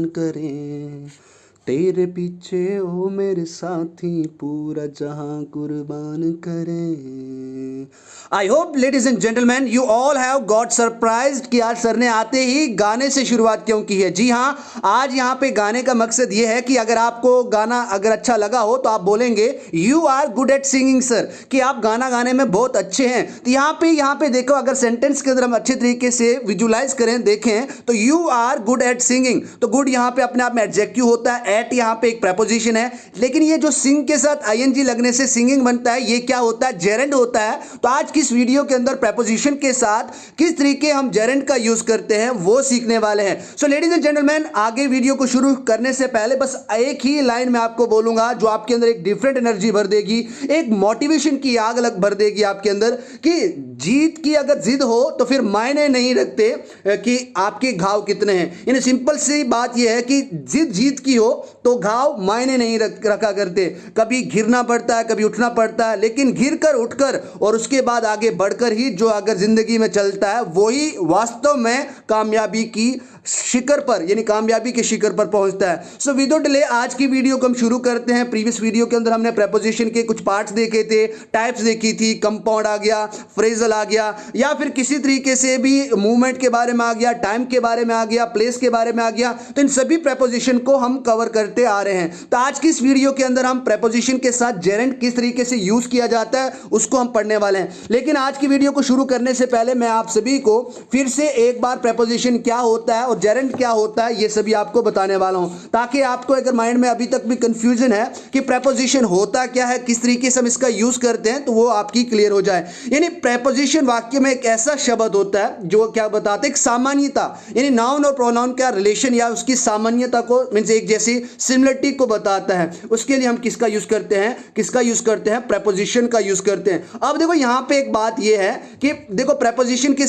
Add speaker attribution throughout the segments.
Speaker 1: करें, तेरे पीछे ओ मेरे साथी पूरा जहां कुर्बान करें। I hope ladies and gentleman you all have got surprised कि आज सर ने आते ही गाने से शुरुआत क्यों की है। जी हाँ, आज यहाँ पे गाने का मकसद ये है कि अगर आपको गाना अगर अच्छा लगा हो तो आप बोलेंगे you are good at singing sir, कि आप गाना गाने में बहुत अच्छे हैं। तो यहाँ पे देखो, अगर सेंटेंस के अंदर हम अच्छे तरीके से विजुलाइज करें, देखें तो you are good at singing, तो गुड यहाँ पे अपने आप में एडजेक्टिव होता है, एट यहाँ पे एक प्रेपोजिशन है, लेकिन ये जो सिंग के साथ आईएनजी लगने से सिंगिंग बनता है, ये क्या होता है, जेरेंड होता है। तो आज किस वीडियो के अंदर प्रेपोजिशन के साथ किस तरीके हम जेरेंड का यूज करते हैं वो सीखने वाले हैं। सो लेडीज एंड जेंटलमैन, आगे वीडियो को शुरू करने से पहले बस एक ही लाइन मैं आपको बोलूंगा जो आपके अंदर एक डिफरेंट एनर्जी भर देगी, एक मोटिवेशन की आग अलग भर देगी आपके अंदर, कि जीत की अगर जिद हो तो फिर मायने नहीं रखते कि आपके घाव कितने हैं। यानी सिंपल सी बात यह है कि जिद जीत की हो तो घाव मायने नहीं रखा करते, कभी घिरना पड़ता है, कभी उठना पड़ता है, लेकिन घिर कर उठकर और उसके बाद आगे बढ़कर ही जो अगर जिंदगी में चलता है वही वास्तव में कामयाबी की शिखर पर, यानी कामयाबी के शिखर पर पहुंचता है। सो विदाउट डिले आज की वीडियो को हम शुरू करते हैं। प्रीवियस वीडियो के अंदर हमने प्रेपोजिशन के कुछ पार्ट्स देखे थे, टाइप्स देखी थी, कंपाउंड आ गया, फ्रेजल आ गया, या फिर किसी तरीके से भी मूवमेंट के बारे में आ गया, टाइम के बारे में आ गया, प्लेस के बारे में आ गया। तो इन सभी प्रेपोजिशन को हम कवर करते आ रहे हैं। तो आज की इस वीडियो के अंदर हम प्रेपोजिशन के साथ जेरेंड किस तरीके से यूज किया जाता है उसको हम पढ़ने वाले हैं। लेकिन आज की वीडियो को शुरू करने से पहले मैं आप सभी को फिर से एक बार प्रेपोजिशन क्या होता है और जेरेंड क्या होता है ये सभी आपको बताने वाला हूं, ताकि आपको अगर माइंड में अभी तक भी कंफ्यूजन है कि प्रेपोजिशन होता क्या है, किस तरीके से हम इसका यूज करते हैं, तो वो आपकी क्लियर हो जाए। यानी प्रेपोजिशन वाक्य में एक ऐसा शब्द होता है जो क्या बताते हैं, एक सामान्यता, यानी नाउन और प्रोनाउन का रिलेशन या उसकी सामान्यता को, मींस एक जैसी सिमिलरिटी को बताता है। उसके लिए हम किसका यूज करते हैं, प्रेपोजिशन का यूज करते हैं। अब देखो यहां पे एक बात यह है कि देखो प्रेपोजिशन के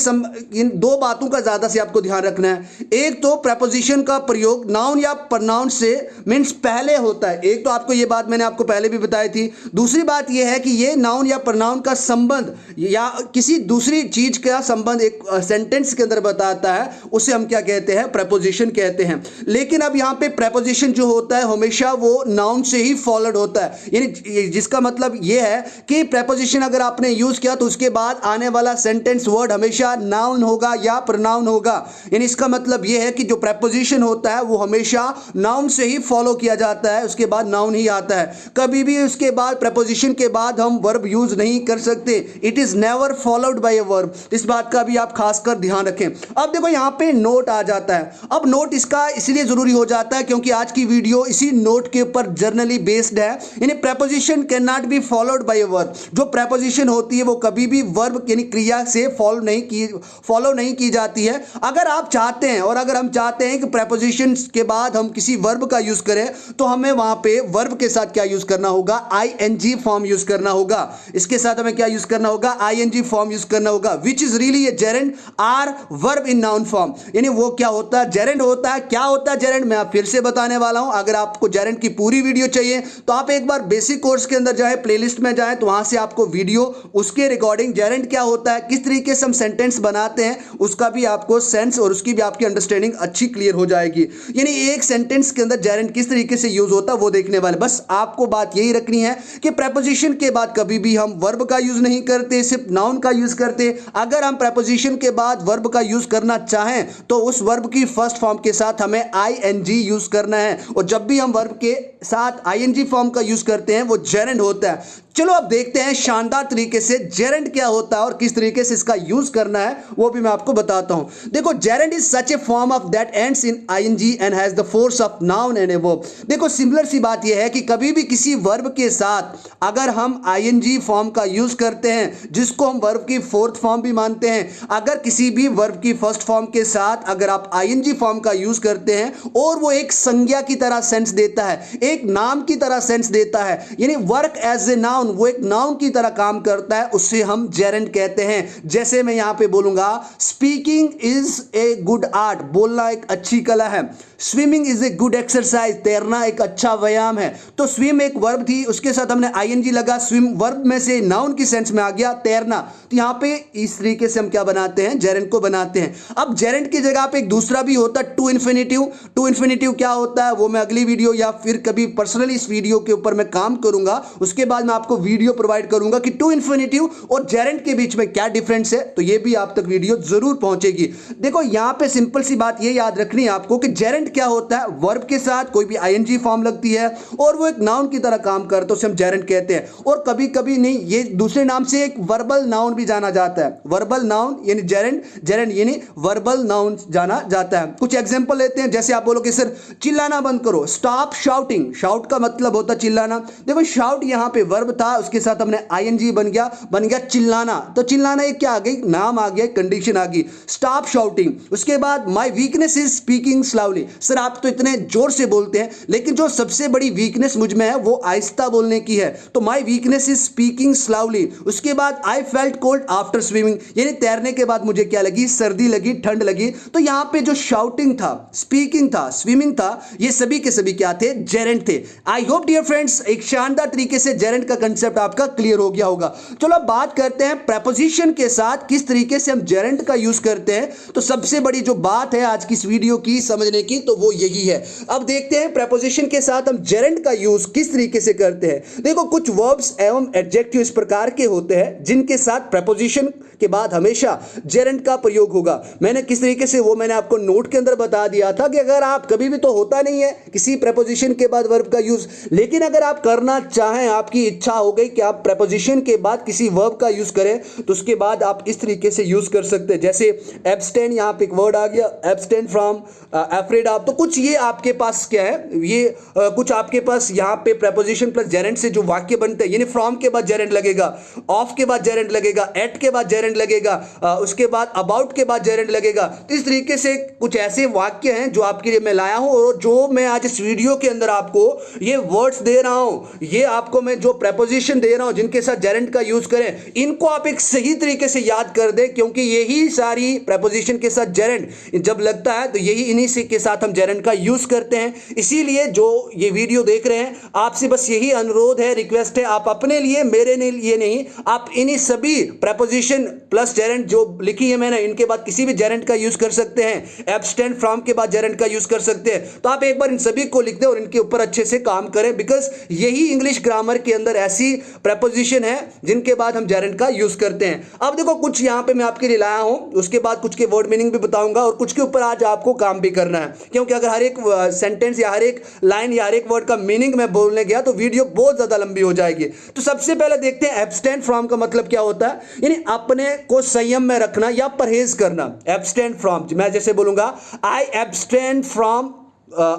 Speaker 1: इन दो बातों का ज्यादा से आपको ध्यान रखना है। एक तो प्रेपोजिशन का प्रयोग नाउन या प्रोनाउन से मींस पहले होता है। एक तो आपको यह बात मैंने आपको पहले भी बताई थी। दूसरी बात यह है कि यह नाउन या प्रोनाउन का संबंध या किसी दूसरी चीज का संबंध एक सेंटेंस के अंदर बताता है, उसे हम क्या कहते हैं, प्रेपोजिशन कहते हैं। लेकिन अब यहां पे प्रेपोजिशन जो होता है हमेशा वो नाउन से ही फॉलोड होता है, यानी जिसका मतलब यह है कि प्रेपोजिशन अगर आपने यूज किया तो उसके बाद आने वाला सेंटेंस वर्ड हमेशा नाउन होगा या प्रोनाउन होगा। यानी इसका मतलब यह है कि जो प्रेपोजिशन होता है वो हमेशा नाउन से ही फॉलो किया जाता है, उसके बाद नाउन ही आता है। कभी भी उसके बाद प्रेपोजिशन के बाद हम वर्ब यूज नहीं कर सकते। It is never followed by a verb. इस बात का भी आप खासकर ध्यान रखें। अब देखो यहां पे नोट आ जाता है। अब नोट इसका इसलिए जरूरी हो जाता है क्योंकि आज की वीडियो इसी नोट के ऊपर जर्नली बेस्ड है। यानी preposition can not be followed by a verb. जो प्रेपोजिशन होती है वो कभी भी वर्ब यानी क्रिया से फॉलो नहीं की जाती है। अगर आप चाहते हैं और अगर हम चाहते हैं कि प्रेपोजिशन के बाद हम किसी वर्ब का यूज करें तो हमें वहां पे वर्ब के साथ क्या यूज करना होगा, आईएनजी फॉर्म यूज करना होगा। इसके साथ हमें क्या यूज करना होगा, आईएनजी फॉर्म यूज करना होगा, which is really a gerund or verb in noun form. यानी वो क्या होता है, जेरेंड होता है। क्या होता है जेरेंड, मैं फिर से बताने वाला हूं। अगर आपको जेरेंड की पूरी वीडियो चाहिए तो आप एक बार बेसिक कोर्स के अंदर जाए, प्लेलिस्ट में जाए, तो वहां से आपको वीडियो उसके रिकॉर्डिंग जेरेंड क्या होता है, किस तरीके से हम सेंटेंस बनाते हैं, उसका भी आपको सेंस और उसकी भी आपकी अंडरस्टैंडिंग अच्छी क्लियर हो जाएगी। यानी एक सेंटेंस के अंदर जेरेंड किस तरीके से यूज होता है वो देखने वाले। बस आपको बात यही रखनी है कि प्रेपोजिशन के बाद कभी भी हम वर्ब का यूज नहीं करते, सिर्फ नाउन का यूज करते। अगर हम प्रेपोजिशन के बाद वर्ब का यूज करना चाहें तो उस वर्ब की फर्स्ट फॉर्म के साथ हमें आईएनजी यूज करना है, और जब भी हम वर्ब के साथ आईएनजी फॉर्म का यूज करते हैं वो जेरेंड होता है। चलो अब देखते हैं शानदार तरीके से जेरेंड क्या होता है और किस तरीके से इसका यूज करना है वो भी मैं आपको बताता हूं। देखो gerund is such a form of that ends in I N G and has the force of noun and a verb. देखो सिमिलर सी बात यह है कि कभी भी किसी वर्ब के साथ अगर हम आईएनजी फॉर्म का यूज करते हैं, जिसको हम वर्ब की फोर्थ फॉर्म भी मानते हैं, अगर किसी भी वर्ब की फर्स्ट फॉर्म के साथ अगर आप आईएनजी फॉर्म का यूज करते हैं और वो एक संज्ञा की तरह सेंस देता है, एक नाम की तरह सेंस देता है, यानी work as a noun, noun, वो एक नाउन की तरह काम करता है, उससे हम जेरेंड कहते हैं। जैसे मैं यहां पे बोलूंगा speaking is a good art, बोलना एक अच्छी कला है। Swimming is a good exercise, तैरना एक अच्छा व्यायाम है। तो स्विम एक वर्ब थी, उसके साथ हमने आईएनजी लगा, स्विम वर्ब में से नाउन की सेंस में आ गया तैरना। तो यहां पे इस तरीके से हम क्या बनाते हैं, जेरेंड को बनाते हैं। अब जेरेंड की जगह पे एक दूसरा भी होता है टू इन्फिनिटिव। टू इन्फिनिटिव क्या होता है वो मैं अगली वीडियो या फिर कभी पर्सनली इस वीडियो के ऊपर मैं काम करूंगा, उसके बाद मैं आपको वीडियो प्रोवाइड करूंगा कि टू इन्फिनिटिव और जेरेंड के बीच में क्या डिफरेंस है। तो ये भी आप तक वीडियो जरूर पहुंचेगी। देखो यहां पे सिंपल सी बात ये याद रखनी है आपको कि जेरेंड क्या होता है, वर्ब के साथ कोई भी आईएनजी फॉर्म लगती है और वो एक नाउन की तरह काम करता है, उसे हम जेरेंड कहते हैं। और कभी कभी नहीं, ये दूसरे नाम से एक वर्बल नाउन भी जाना जाता है। वर्बल नाउन यानी जेरेंड, जेरेंड यानी वर्बल नाउन जाना जाता है। कुछ एग्जांपल लेते हैं, जैसे आप बोलोगे सर चिल्लाना बंद करो, स्टॉप शाउटिंग। शाउट का मतलब होता है चिल्लाना। देखो शाउट यहां पे वर्ब था, उसके साथ हमने आईएनजी बन गया चिल्लाना। तो चिल्लाना एक क्या आ गई, नाम आ गया, कंडीशन आ गई, स्टॉप शाउटिंग। उसके बाद my weakness is speaking slowly. Sir आप तो इतने जोर से बोलते हैं, लेकिन जो सबसे बड़ी वीकनेस मुझ में है वो आहिस्ता बोलने की है। तो my weakness is speaking slowly. उसके बाद I felt cold after swimming, यानी तैरने के बाद मुझे क्या लगी, सर्दी लगी, ठंड लगी। तो यहां पे जो शाउटिंग था, स्पीकिंग था, स्विमिंग था, ये सभी के सभी क्या थे, जेरेंड थे। आई होप डियर फ्रेंड्स एक शानदार तरीके से जेरेंड का कंसेप्ट आपका क्लियर हो गया होगा। चलो अब बात करते हैं प्रेपोजिशन के साथ किस तरीके से हम जेरेंड का यूज करते हैं। तो सबसे बड़ी जो बात है आज की इस वीडियो की समझने की, तो वो यही है। अब देखते हैं प्रेपोजिशन के साथ हम जेरेंड का यूज किस तरीके से करते हैं। देखो कुछ वर्ब्स एवं एडजेक्टिव इस प्रकार के होते हैं जिनके साथ प्रेपोजिशन के बाद हमेशा जेरेंड का प्रयोग होगा। मैंने किस तरीके से वो मैंने आपको नोट के अंदर बता दिया था कि अगर आप कभी भी, तो होता नहीं है किसी प्रेपोजिशन के बाद वर्ब का यूज, लेकिन अगर आप करना चाहें, आपकी इच्छा हो गई कि आप प्रेपोजिशन के बाद किसी वर्ब का यूज करें, तो उसके बाद आप इस तरीके से यूज कर सकते हैं। जैसे एब्सटेन, यहां पे एक वर्ड आ गया एब्सटेन फ्रॉम अफ्रेड ऑफ। तो कुछ ये आपके पास क्या है, ये कुछ आपके पास यहां पे प्रेपोजिशन प्लस जेरेंड से जो वाक्य बनते हैं, यानी फ्रॉम के बाद जेरेंड लगेगा, ऑफ के बाद जेरेंड लगेगा, एट के बाद जेरेंड लगेगा, उसके बाद अबाउट के बाद जेरेंड लगेगा। तो इस तरीके से कुछ ऐसे वाक्य हैं जो आपके लिए मैं लाया हूं, और जो मैं आज इस वीडियो के अंदर आपको ये वर्ड्स दे रहा हूं, ये आपको मैं जो प्रेपोजिशन दे रहा हूं जिनके साथ जेरेंड का यूज करें, इनको आप एक सही तरीके से याद कर दें, क्योंकि यही सारी प्रेपोजिशन के साथ जेरेंड जब लगता है तो यही इन्हीं से के साथ हम जेरेंड का यूज करते हैं। इसीलिए जो ये वीडियो देख रहे हैं, आपसे बस यही अनुरोध है, रिक्वेस्ट है, आप अपने लिए, मेरे लिए नहीं, आप इन्हीं सभी प्रेपोजिशन प्लस जेरेंड जो लिखी है मैंने, इनके बाद किसी भी जेरेंड का यूज कर सकते हैं। एब्सटेंड फ्रॉम के बाद जेरेंड का यूज कर सकते हैं। तो आप एक बार इन सभी को लिख दें और इनके ऊपर अच्छे से काम करें, बिकॉज यही इंग्लिश ग्रामर के अंदर ऐसी प्रेपोजिशन है जिनके बाद हम जेरेंड का यूज करते हैं। अब देखो कुछ यहां पे मैं आपके लिए लाया हूं, उसके बाद कुछ के वर्ड मीनिंग भी बताऊंगा और कुछ के ऊपर आज आपको काम भी करना है, क्योंकि अगर हर एक सेंटेंस या हर एक लाइन या हर एक वर्ड का मीनिंग मैं बोलने गया तो वीडियो बहुत ज्यादा लंबी हो जाएगी। तो सबसे पहले देखते हैं एब्सटेंड फ्रॉम का मतलब क्या होता है, यानी अपने को संयम में रखना या परहेज करना। एब्सटेंड फ्रॉम, मैं जैसे बोलूंगा आई एब्सटेंड फ्रॉम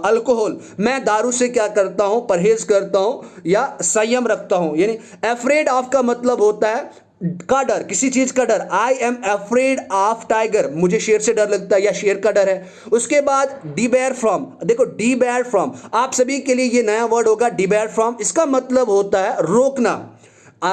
Speaker 1: अल्कोहल, मैं दारू से क्या करता हूं, परहेज करता हूं या संयम रखता हूं। यानी अफ्रेड ऑफ का मतलब होता है का डर, किसी चीज का डर। I am afraid of tiger, मुझे शेर से डर लगता है या शेर का डर है। उसके बाद डिबेयर फ्रॉम, देखो डिबेयर फ्रॉम आप सभी के लिए ये नया वर्ड होगा, डिबेयर फ्रॉम। इसका मतलब होता है रोकना।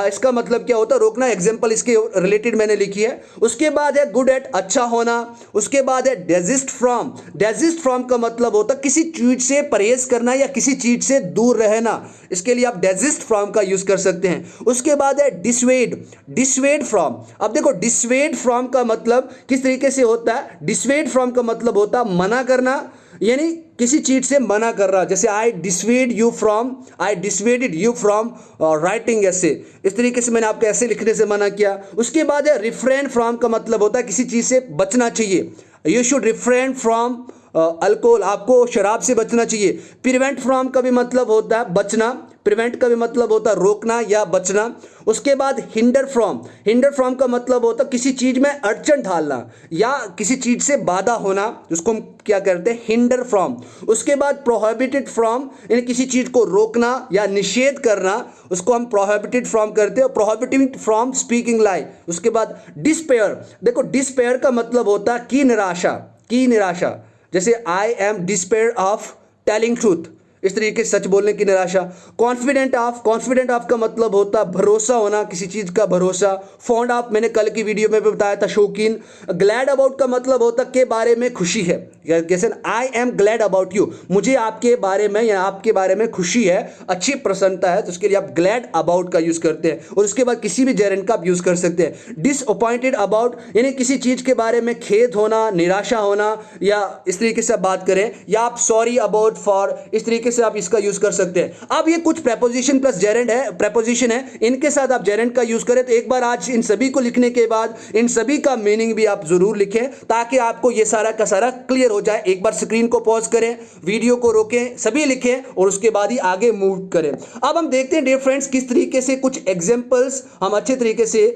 Speaker 1: इसका मतलब क्या होता है, रोकना। एग्जांपल इसके रिलेटेड मैंने लिखी है। उसके बाद है गुड एट, अच्छा होना। उसके बाद है डेजिस्ट फ्रॉम। डेजिस्ट फ्रॉम का मतलब होता है किसी चीज से परहेज करना या किसी चीज से दूर रहना, इसके लिए आप डेजिस्ट फ्रॉम का यूज कर सकते हैं। उसके बाद है डिसवेड, डिसवेड फ्रॉम। अब देखो डिसवेड फ्रॉम का मतलब किस तरीके से होता है, डिसवेड फ्रॉम का मतलब होता है मना करना, यानी किसी चीज से मना कर रहा। जैसे I dissuade you from, I dissuaded you from writing ऐसे, इस तरीके से मैंने आपको ऐसे लिखने से मना किया। उसके बाद है रिफ्रेन फ्रॉम का मतलब होता है किसी चीज से बचना चाहिए। You should refrain from alcohol, आपको शराब से बचना चाहिए। प्रिवेंट फ्रॉम का भी मतलब होता है बचना, प्रिवेंट का भी मतलब होता है रोकना या बचना। उसके बाद हिंडर फ्रॉम, हिंडर फ्रॉम का मतलब होता है किसी चीज में अड़चन डालना या किसी चीज से बाधा होना, जिसको हम क्या करते हैं, हिंडर फ्रॉम। उसके बाद प्रोहिबिटेड फ्रॉम, यानी किसी चीज को रोकना या निषेध करना, उसको हम प्रोहिबिटेड फ्रॉम करते हैं। प्रोहिबिटिंग फ्रॉम स्पीकिंग लाई। उसके बाद डिस्पेयर, देखो डिस्पेयर का मतलब होता है की निराशा, की निराशा। जैसे I am despair of telling truth, इस तरीके से सच बोलने की निराशा। कॉन्फिडेंट ऑफ का मतलब होता है भरोसा होना, किसी चीज का भरोसा। फॉन्ड ऑफ मैंने कल की वीडियो में भी बताया था, शौकीन। ग्लैड अबाउट का मतलब होता के बारे में खुशी है, जैसे I am glad about you, मुझे आपके बारे में या आपके बारे में खुशी है, अच्छी प्रसन्नता है, तो उसके लिए आप ग्लैड अबाउट का यूज करते हैं। और उसके बाद किसी भी जेरेंड का आप यूज कर सकते हैं। डिसअपॉइंटेड अबाउट यानी किसी चीज के बारे में खेद होना, निराशा होना, या इस तरीके से आप बात करें, या आप सॉरी अबाउट फॉर, इस तरीके से आप इसका यूज कर सकते हैं। अब ये कुछ प्रेपोजिशन प्लस जेरेंड है, प्रेपोजिशन है, इनके साथ आप जेरेंड का यूज करें। तो एक बार आज इन सभी को लिखने के बाद इन सभी का मीनिंग भी आप जरूर लिखें, ताकि आपको ये सारा का सारा क्लियर हो जाए। एक बार स्क्रीन को पॉज करें, वीडियो को रोकें, सभी लिखें और उसके बाद ही आगे मूव करें। अब हम देखते हैं डियर फ्रेंड्स किस तरीके से कुछ एग्जांपल्स हम अच्छे तरीके से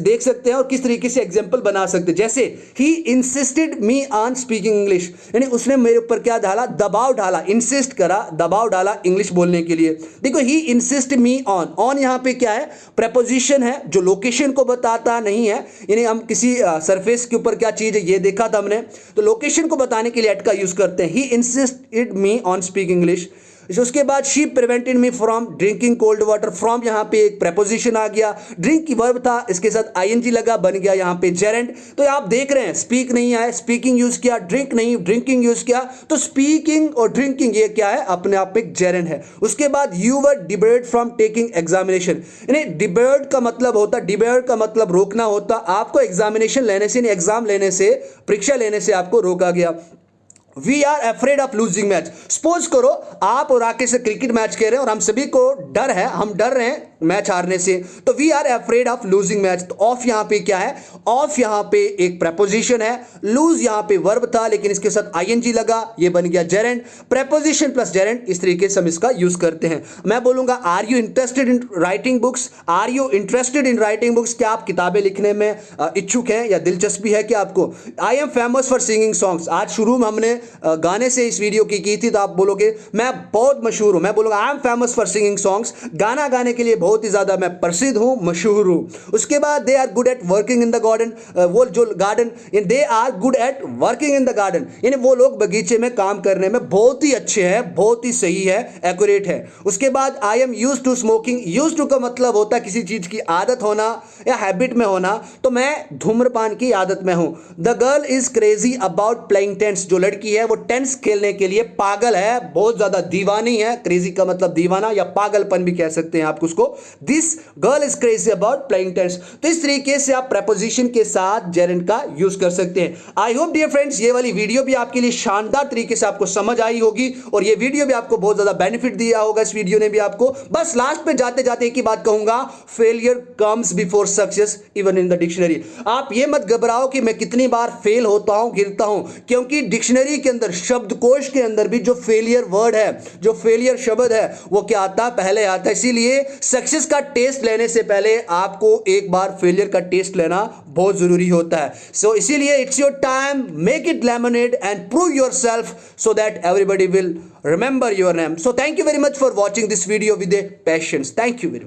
Speaker 1: देख सकते हैं और किस तरीके से एग्जांपल बना सकते हैं। जैसे he insisted me on speaking English, यानी उसने मेरे ऊपर क्या डाला, दबाव डाला, इंसिस्ट करा, दबाव डाला इंग्लिश बोलने के लिए। देखो ही इंसिस्ट मी ऑन यहां पे क्या है, प्रेपोजिशन है जो लोकेशन को बताता नहीं है, यानी हम किसी सरफेस के ऊपर क्या चीज है ये देखा था हमने, तो लोकेशन को बताने के लिए एट का यूज करते हैं। He insisted me on speak English. उसके बाद she prevented me from drinking cold water. From यहां पे एक प्रेपोजिशन आ गया, ड्रिंक की वर्ब था, इसके साथ आईएनजी लगा, बन गया यहां पे जेरेंड। तो आप देख रहे हैं स्पीक नहीं आया, स्पीकिंग यूज किया, ड्रिंक नहीं ड्रिंकिंग यूज किया, तो स्पीकिंग और ड्रिंकिंग ये क्या है, अपने आप में जेरेंड है। उसके बाद you were debarred from taking examination, यानी डिबर्ड का मतलब होता, डिबर्ड का मतलब रोकना होता, आपको एग्जामिनेशन लेने से, एग्जाम लेने से, परीक्षा लेने से आपको रोका गया। We are afraid of losing match. Suppose करो आप और राकेश से क्रिकेट मैच खेल रहे हैं और हम सभी को डर है, हम डर रहे हैं मैच हारने से, तो we are afraid of losing match. तो ऑफ यहां पे क्या है, ऑफ यहां पे एक प्रेपोजिशन है, लूज यहां पे वर्ब था लेकिन इसके साथ आईएनजी लगा, ये बन गया जेरेंड। प्रेपोजिशन प्लस जेरेंड, इस तरीके से हम इसका यूज करते हैं। मैं बोलूंगा are you interested in writing books, are you interested in writing books, क्या आप किताबें लिखने में इच्छुक हैं या दिलचस्पी है क्या आपको। I am famous for singing songs, आज शुरू में हमने गाने से इस वीडियो की थी, तो आप बोलोगे मैं बहुत मशहूर हूं, मैं बोलूंगा I am famous for singing songs, गाना गाने के लिए बहुत ही ज्यादा मैं प्रसिद्ध हूं, मशहूर हूं। उसके बाद they are good at working in the garden, वो जो garden, they are good at working in the garden, यानी वो लोग बगीचे में काम करने में बहुत ही अच्छे हैं, बहुत ही सही है, एक्यूरेट है। उसके बाद I am used to smoking, used to का मतलब होता है किसी चीज की आदत होना या हैबिट में होना, तो मैं धूम्रपान की आदत में हूं। The girl is crazy about playing tennis, जो लड़की है वो टेंस खेलने के लिए पागल है, बहुत ज्यादा दीवानी है। क्रेजी का मतलब दीवाना या पागलपन भी कह सकते हैं आप उसको। This girl is crazy about playing tennis. तो इस तरीके से आप प्रेपोजिशन के साथ जेरेंड का यूज कर सकते हैं। आई होप डियर फ्रेंड्स ये वाली वीडियो भी आपके लिए शानदार तरीके से आपको समझ आई होगी और ये वीडियो भी आपको बहुत ज्यादा बेनिफिट दिया होगा। इस वीडियो ने भी आपको, बस लास्ट पे जाते जाते एक ही बात कहूंगा, failure comes before success even in the dictionary. आप ये मत घबराओ कि मैं कितनी बार फेल होता हूं, गिरता हूं, क्योंकि डिक्शनरी के अंदर, शब्दकोश के अंदर भी जो फेलियर वर्ड है, जो फेलियर शब्द है, वो क्या आता है, पहले आता है। इसीलिए सक्सेस का टेस्ट लेने से पहले आपको एक बार फेलियर का टेस्ट लेना बहुत जरूरी होता है। सो इसीलिए it's your time, make it lemonade and prove yourself so that everybody will remember your name. So thank you very much for watching this video with a patience. Thank you very much.